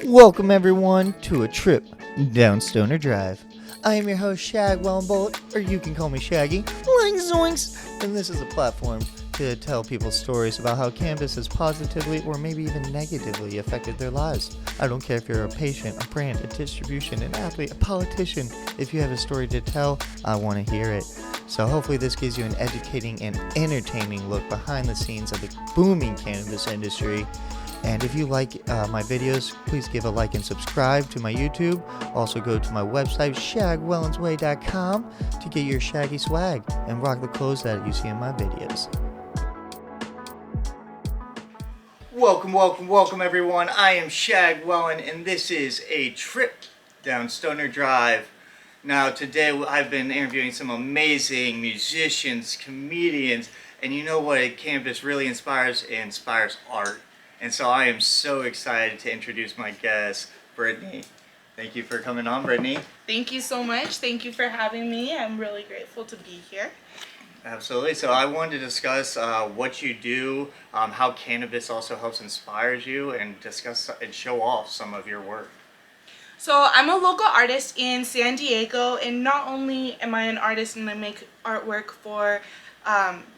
Welcome everyone to a trip down Stoner Drive. I am your host Shag Wellenbolt, or you can call me Shaggy. Zoinks zoinks! And this is a platform to tell people stories about how cannabis has positively or maybe even negatively affected their lives. I don't care if you're a patient, a brand, a distribution, an athlete, a politician. If you have a story to tell, I want to hear it. So hopefully this gives you an educating and entertaining look behind the scenes of the booming cannabis industry. And if you like my videos, please give a like and subscribe to my YouTube. Also go to my website, shagwellensway.com, to get your shaggy swag and rock the clothes that you see in my videos. Welcome everyone. I am Shag Wellen, and this is a trip down Stoner Drive. Now today I've been interviewing some amazing musicians, comedians, and you know what cannabis really inspires? It inspires art. And so I am so excited to introduce my guest, Brittany. Thank you for coming on, Brittany. Thank you so much. Thank you for having me. I'm really grateful to be here. Absolutely. So I wanted to discuss what you do, how cannabis also helps inspire you, and discuss and show off some of your work. So I'm a local artist in San Diego, and not only am I an artist and I make artwork for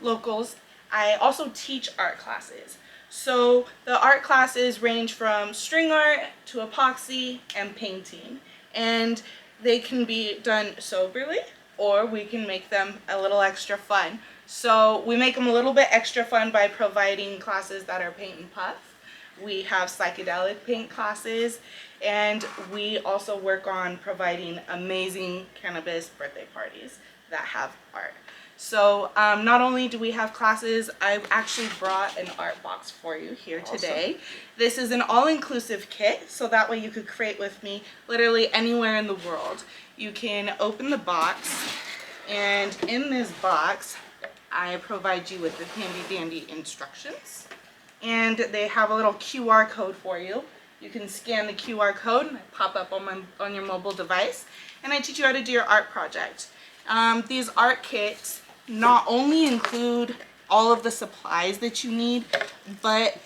locals, I also teach art classes. So the art classes range from string art to epoxy and painting, and they can be done soberly, or we can make them a little extra fun. So we make them a little bit extra fun by providing classes that are paint and puff. We have psychedelic paint classes, and we also work on providing amazing cannabis birthday parties that have art. So not only do we have classes, I've actually brought an art box for you here today. Awesome. This is an all-inclusive kit, so that way you could create with me literally anywhere in the world. You can open the box, and in this box, I provide you with the handy-dandy instructions. And they have a little QR code for you. You can scan the QR code and pop up on your mobile device, and I teach you how to do your art project. These art kits not only include all of the supplies that you need, but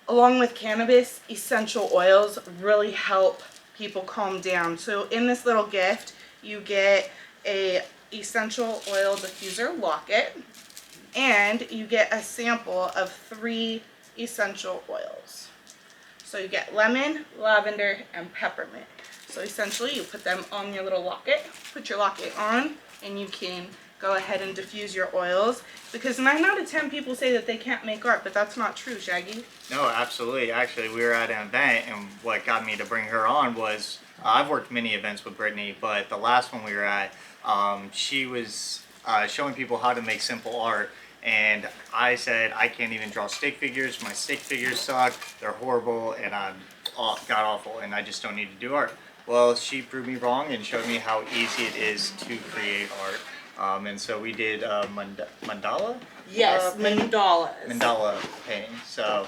along with cannabis, essential oils really help people calm down. So in this little gift, you get a essential oil diffuser locket, and you get a sample of 3 essential oils. So you get lemon, lavender, and peppermint. So essentially you put them on your little locket, put your locket on, and you can go ahead and diffuse your oils, because 9 out of 10 people say that they can't make art, but that's not true, Shaggy. No, absolutely. Actually, we were at an event, and what got me to bring her on was I've worked many events with Brittany, but the last one we were at, she was showing people how to make simple art. And I said, I can't even draw stick figures. My stick figures suck. They're horrible, and I'm god awful, and I just don't need to do art. Well, she proved me wrong and showed me how easy it is to create art. And so we did mandala? Yes, mandalas. Mandala painting. So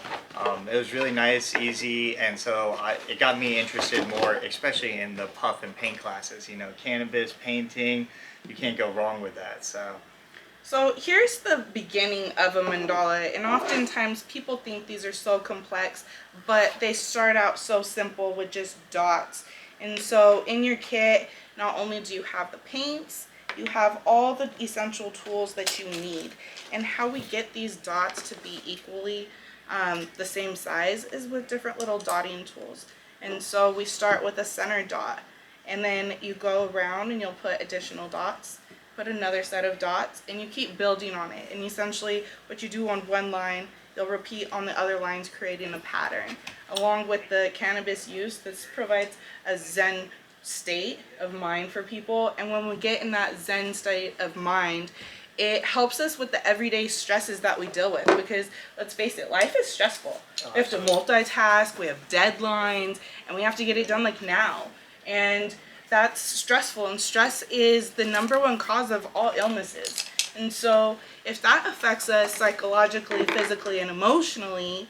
it was really nice, easy, and so it got me interested more, especially in the puff and paint classes. You know, cannabis, painting, you can't go wrong with that. So here's the beginning of a mandala, and oftentimes people think these are so complex, but they start out so simple with just dots. And so in your kit, not only do you have the paints, you have all the essential tools that you need. And how we get these dots to be equally the same size is with different little dotting tools. And so we start with a center dot, and then you go around and you'll put additional dots, put another set of dots, and you keep building on it. And essentially what you do on one line, you'll repeat on the other lines, creating a pattern. Along with the cannabis use, this provides a Zen state of mind for people, and when we get in that Zen state of mind, it helps us with the everyday stresses that we deal with, because let's face it, life is stressful. We have to multitask, we have deadlines, and we have to get it done like now, and that's stressful, and stress is the #1 cause of all illnesses. And so if that affects us psychologically, physically, and emotionally,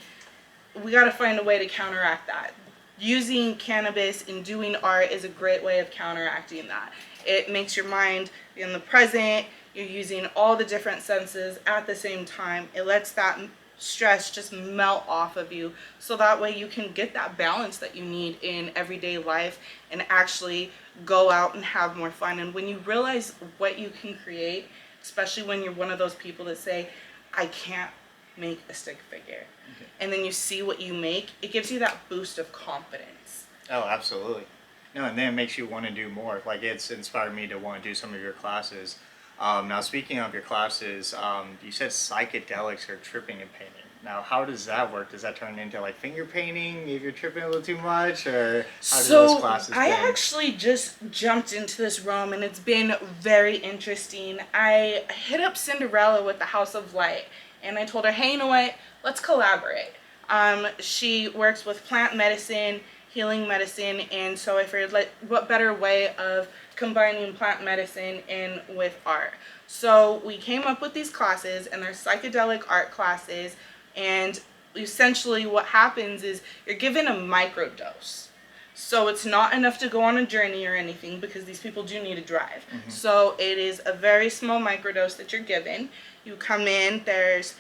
we got to find a way to counteract that. Using cannabis and doing art is a great way of counteracting that. It makes your mind in the present. You're using all the different senses at the same time. It lets that stress just melt off of you, so that way you can get that balance that you need in everyday life and actually go out and have more fun. And when you realize what you can create, especially when you're one of those people that say, I can't make a stick figure, and then you see what you make, it gives you that boost of confidence. Oh, absolutely. No, and then it makes you want to do more. Like, it's inspired me to want to do some of your classes. Now, speaking of your classes, you said psychedelics are tripping and painting. Now, how does that work? Does that turn into like finger painting if you're tripping a little too much, or how do those classes I been? actually just jumped into this realm, and it's been very interesting. I hit up Cinderella with the House of Light, and I told her, hey, you know what? Let's collaborate. She works with plant medicine, healing medicine, and so I figured, like, what better way of combining plant medicine in with art? So we came up with these classes, and they're psychedelic art classes, and essentially what happens is you're given a microdose. So it's not enough to go on a journey or anything, because these people do need to drive. So it is a very small microdose that you're given. You come in, there's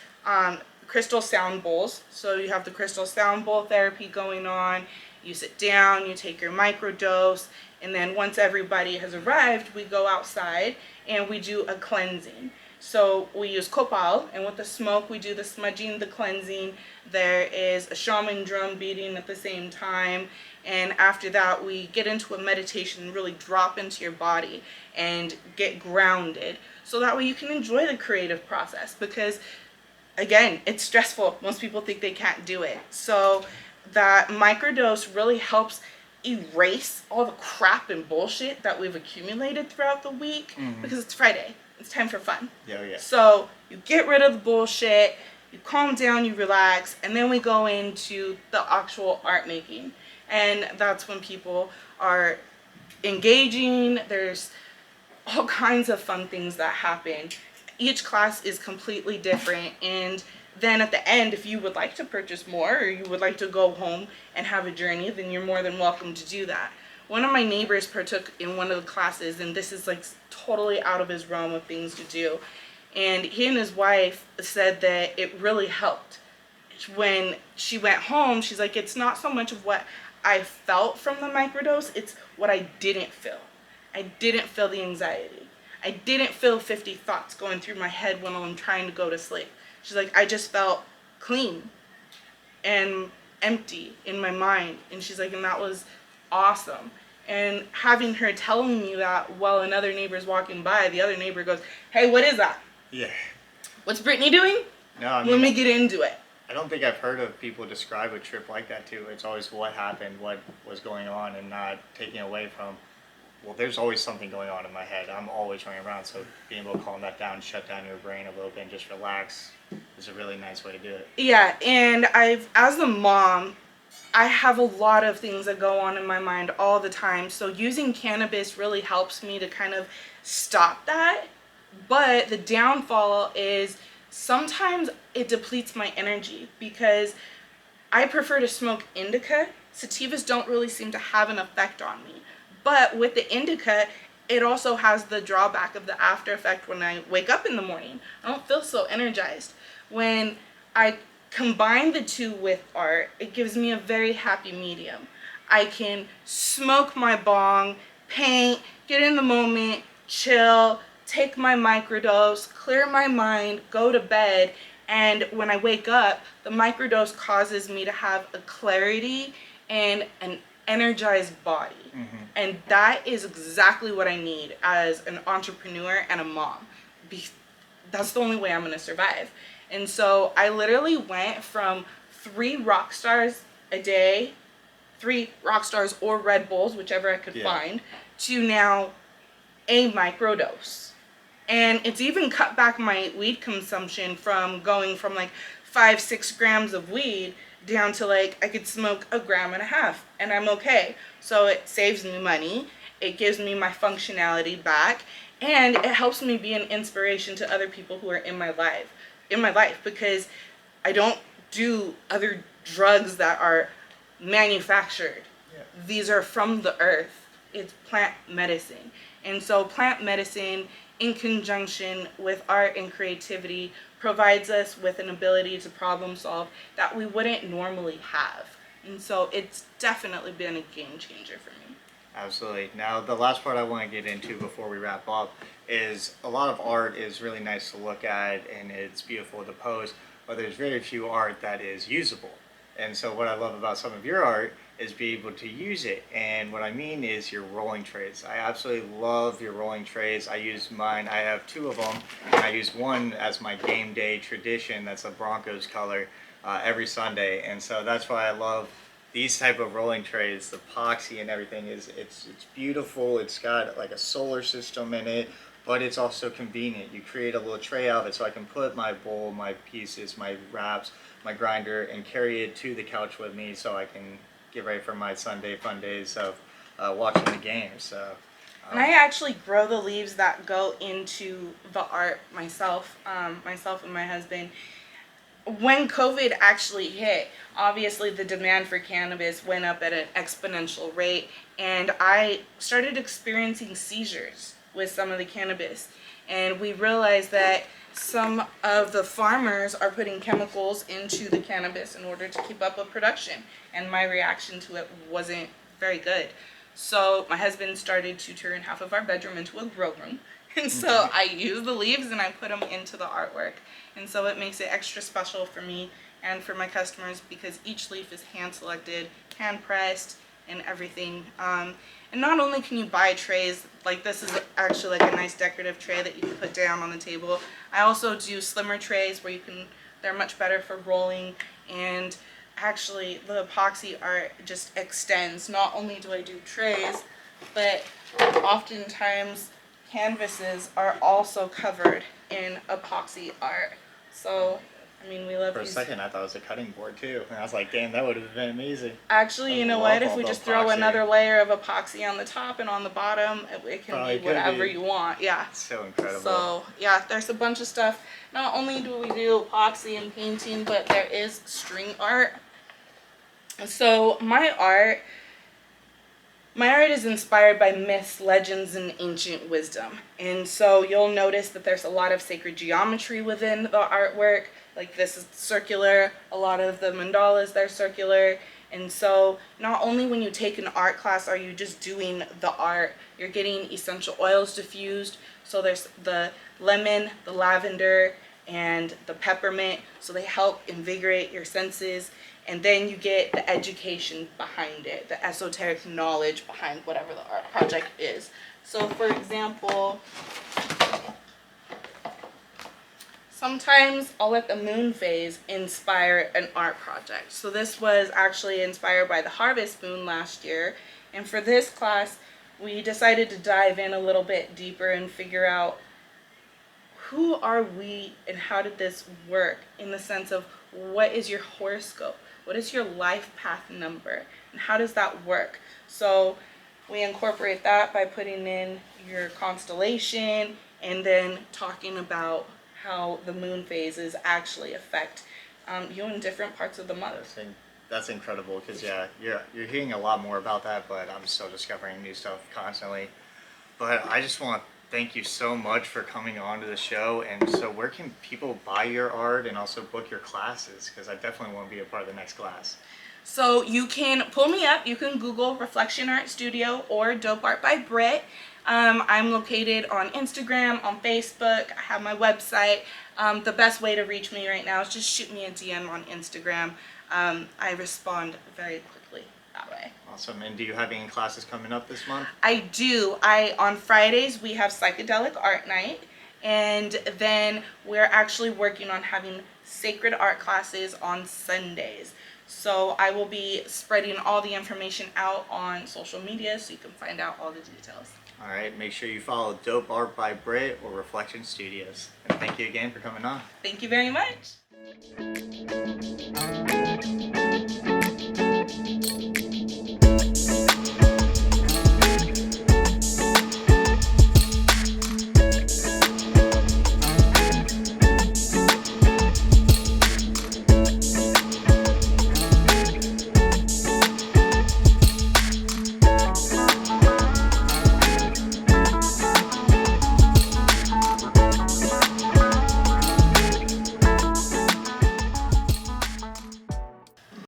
crystal sound bowls. So you have the crystal sound bowl therapy going on. You sit down, you take your microdose, and then once everybody has arrived, we go outside and we do a cleansing. So we use copal, and with the smoke we do the smudging, the cleansing. There is a shaman drum beating at the same time, and after that we get into a meditation and really drop into your body and get grounded, so that way you can enjoy the creative process, because again, it's stressful. Most people think they can't do it. So that microdose really helps erase all the crap and bullshit that we've accumulated throughout the week, because it's Friday. It's time for fun. Yeah. So you get rid of the bullshit, you calm down, you relax, and then we go into the actual art making. And that's when people are engaging. There's all kinds of fun things that happen. Each class is completely different, and then at the end, if you would like to purchase more, or you would like to go home and have a journey, then you're more than welcome to do that. One of my neighbors partook in one of the classes, and this is like totally out of his realm of things to do. And he and his wife said that it really helped. When she went home, she's like, it's not so much of what I felt from the microdose, it's what I didn't feel. I didn't feel the anxiety. I didn't feel 50 thoughts going through my head when I'm trying to go to sleep. She's like, I just felt clean and empty in my mind. And she's like, and that was awesome. And having her telling me that while another neighbor's walking by, the other neighbor goes, hey, what is that? Yeah. What's Brittany doing? No, I mean, Let me get into it. I don't think I've heard of people describe a trip like that too. It's always what happened, what was going on, and not taking away from, well, there's always something going on in my head. I'm always running around, so being able to calm that down, shut down your brain a little bit, and just relax is a really nice way to do it. Yeah, and as a mom, I have a lot of things that go on in my mind all the time. So using cannabis really helps me to kind of stop that. But the downfall is sometimes it depletes my energy, because I prefer to smoke indica. Sativas don't really seem to have an effect on me. But with the indica, it also has the drawback of the after effect when I wake up in the morning. I don't feel so energized. When I combine the two with art, it gives me a very happy medium. I can smoke my bong, paint, get in the moment, chill, take my microdose, clear my mind, go to bed, and when I wake up, the microdose causes me to have a clarity and an energized body. And that is exactly what I need as an entrepreneur and a mom. That's the only way I'm going to survive. And so I literally went from 3 rock stars a day, 3 rock stars or Red Bulls, whichever I could find, to now a microdose. And it's even cut back my weed consumption from going from like 5-6 grams of weed down to like I could smoke 1.5 grams and I'm okay. So it saves me money, it gives me my functionality back, and it helps me be an inspiration to other people who are in my life, because I don't do other drugs that are manufactured. These are from the earth. It's plant medicine. And so plant medicine in conjunction with art and creativity provides us with an ability to problem solve that we wouldn't normally have. And so it's definitely been a game changer for me. Absolutely. Now, the last part I want to get into before we wrap up is a lot of art is really nice to look at and it's beautiful to pose, but there's very few art that is usable. And so what I love about some of your art is be able to use it. And what I mean is your rolling trays. I absolutely love your rolling trays. I use mine. I have two of them. And I use one as my game day tradition. That's a Broncos color every Sunday. And so that's why I love these type of rolling trays. The epoxy and everything is it's beautiful. It's got like a solar system in it, but it's also convenient. You create a little tray out of it so I can put my bowl, my pieces, my wraps, my grinder, and carry it to the couch with me so I can get ready for my Sunday fun days of watching the game. So and I actually grow the leaves that go into the art myself, myself and my husband. When COVID actually hit, obviously the demand for cannabis went up at an exponential rate, and I started experiencing seizures with some of the cannabis. And we realized that some of the farmers are putting chemicals into the cannabis in order to keep up with production, and my reaction to it wasn't very good. So my husband started to turn half of our bedroom into a grow room. And so I use the leaves and I put them into the artwork. And so it makes it extra special for me and for my customers because each leaf is hand selected, hand pressed, and everything. And not only can you buy trays, like this is actually like a nice decorative tray that you can put down on the table. I also do slimmer trays where they're much better for rolling, and actually the epoxy art just extends. Not only do I do trays, but oftentimes canvases are also covered in epoxy art. So, I mean, we love for a these. second, I thought it was a cutting board too, and I was like, "Damn, that would have been amazing." Actually, you know what? If we just throw another layer of epoxy on the top and on the bottom, it can Probably be whatever you want. Yeah. It's so incredible. So, yeah, there's a bunch of stuff. Not only do we do epoxy and painting, but there is string art. So, my art is inspired by myths, legends, and ancient wisdom. And so you'll notice that there's a lot of sacred geometry within the artwork. Like this is circular, a lot of the mandalas, they're circular. And so not only when you take an art class are you just doing the art, you're getting essential oils diffused. So there's the lemon, the lavender, and the peppermint. So they help invigorate your senses. And then you get the education behind it, the esoteric knowledge behind whatever the art project is. So for example, sometimes I'll let the moon phase inspire an art project. So this was actually inspired by the harvest moon last year. And for this class, we decided to dive in a little bit deeper and figure out who are we and how did this work in the sense of what is your horoscope? What is your life path number? And how does that work? So we incorporate that by putting in your constellation and then talking about how the moon phases actually affect you in different parts of the month. That's incredible because yeah, you're hearing a lot more about that, but I'm still discovering new stuff constantly. But I just want to thank you so much for coming on to the show. And so where can people buy your art and also book your classes? Because I definitely want to be a part of the next class. So you can pull me up. You can Google Reflection Art Studio or Dope Art by Brit. I'm located on Instagram, on Facebook. I have my website. The best way to reach me right now is just shoot me a DM on Instagram. I respond very quickly that way. Awesome. And do you have any classes coming up this month? I do. On Fridays we have Psychedelic Art Night, and then we're actually working on having sacred art classes on Sundays. So I will be spreading all the information out on social media so you can find out all the details. All right. Make sure you follow Dope Art by Brit or Reflection Studios. And thank you again for coming on. Thank you very much.